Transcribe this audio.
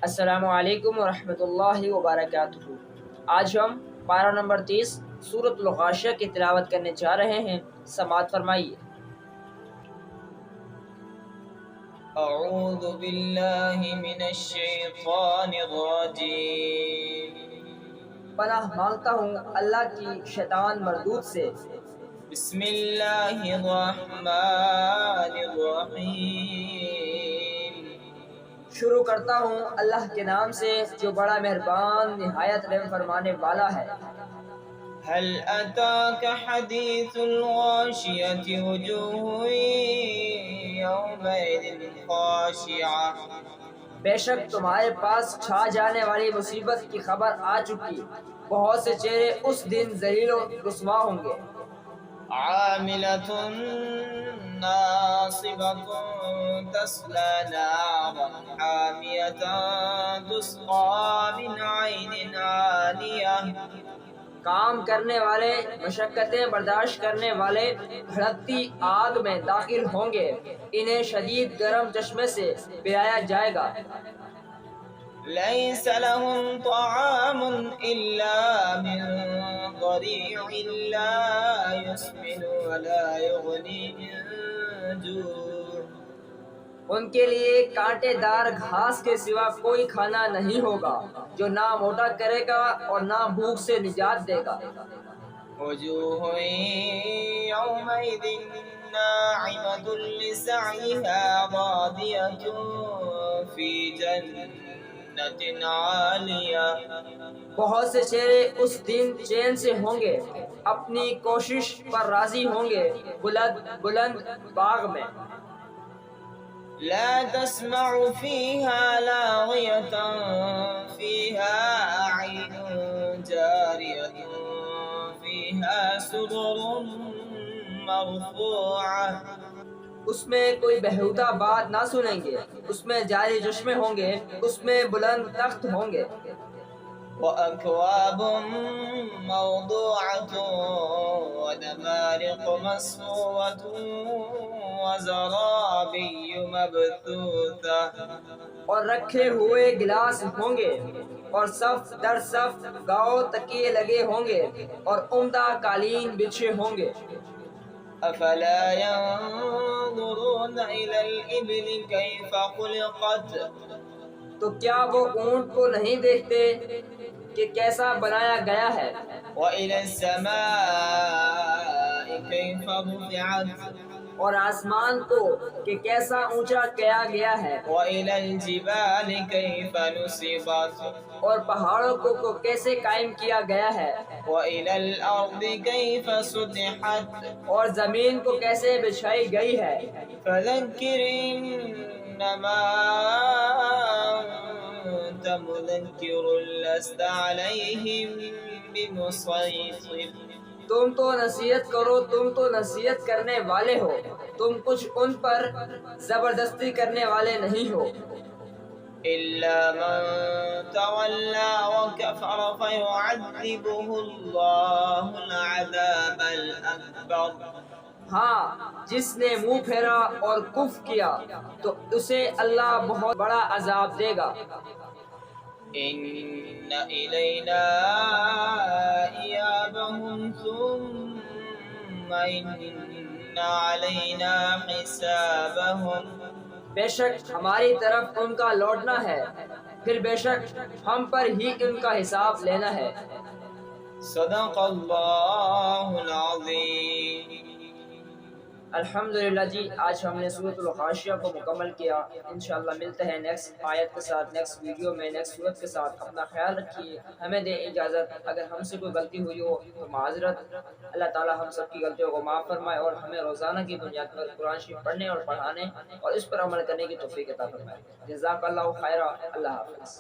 السلام علیکم ورحمۃ اللہ وبرکاتہ۔ آج ہم پارہ نمبر 30 سورۃ الغاشیہ کی تلاوت کرنے جا رہے ہیں، سماعت فرمائیے۔ اعوذ باللہ من الشیطان الرجیم، پناہ مانگتا ہوں اللہ کی شیطان مردود سے۔ بسم اللہ الرحمن الرحیم، شروع کرتا ہوں اللہ کے نام سے جو بڑا مہربان نہایت رحم فرمانے والا ہے۔ هل اتاک حدیث الغاشیة وجوہ یومئذ خاشعة، بے شک تمہارے پاس چھا جانے والی مصیبت کی خبر آ چکی، بہت سے چہرے اس دن ذلیل و رسوا ہوں گے۔ عاملة ناصبة تصلى نارا حامية تسقى من عين عانية، کام کرنے والے، مشقتیں برداشت کرنے والے بھڑکتی آگ میں داخل ہوں گے، انہیں شدید گرم چشمے سے پلایا جائے گا۔ ليس لهم طعام إلا من ضريع لا يسمن ولا يغني من جوع، ان کے لیے کانٹے دار گھاس کے سوا کوئی کھانا نہیں ہوگا جو نہ موٹا کرے گا اور نہ بھوک سے نجات دے گا۔ وجوه يومئذ ناعمة لسعيها راضية في جنة عالية، بہت سے چہرے اس دن چین سے ہوں گے، اپنی کوشش پر راضی ہوں گے، بلند بلند باغ میں۔ لا تسمع فيها لاغية فيها عين جارية فيها سرر مرفوعة، اس میں کوئی بہودہ بات نہ سنیں گے، اس میں جاری چشمے ہوں گے، اس میں بلند تخت ہوں گے۔ وأكواب موضوعة ونمارق مصفوفة وزرابي مبثوثة، اور رکھے ہوئے گلاس ہوں گے، اور صف در صف گاؤ تکیے لگے ہوں گے، اور عمدہ قالین بچھے ہوں گے۔ أفلا ينظرون إلى الإبل كيف خلقت، تو کیا وہ اونٹ کو نہیں دیکھتے کہ کیسا بنایا گیا ہے؟ وإلى السماء كيف رفعت، اور آسمان کو کہ کیسا اونچا کیا گیا ہے؟ وإلى الجبال كيف نصبت، اور پہاڑوں کو کیسے قائم کیا گیا ہے؟ وإلى الأرض كيف سطحت، اور زمین کو کیسے بچھائی گئی ہے؟ فذكر إنما أنت مذكر لست عليهم بمسيطر، تم تو نصیحت کرو، تم تو نصیحت کرنے والے ہو، تم کچھ ان پر زبردستی کرنے والے نہیں ہو۔ إلا من تولى وكفر فيعذبه الله العذاب الأكبر، ہاں، جس نے منہ پھیرا اور کفر کیا تو اسے اللہ بہت بڑا عذاب دے گا۔ إن إلينا إيابهم ثم إن علينا حسابهم، بے شک ہماری طرف ان کا لوٹنا ہے، پھر بے شک ہم پر ہی ان کا حساب لینا ہے۔ صدق اللہ العظیم۔ الحمدللہ جی، آج ہم نے سورۃ الغاشیہ کو مکمل کیا۔ انشاءاللہ ملتے ہیں نیکسٹ آیت کے ساتھ، نیکسٹ ویڈیو میں، نیکسٹ سورت کے ساتھ۔ اپنا خیال رکھیے، ہمیں دیں اجازت، اگر ہم سے کوئی غلطی ہوئی ہو تو معذرت۔ اللہ تعالی ہم سب کی غلطیوں کو معاف فرمائے اور ہمیں روزانہ کی بنیاد پر قرآن شریف پڑھنے اور پڑھانے اور اس پر عمل کرنے کی توفیق عطا فرمائے۔ جزاک اللہ خیرہ۔ اللہ حافظ۔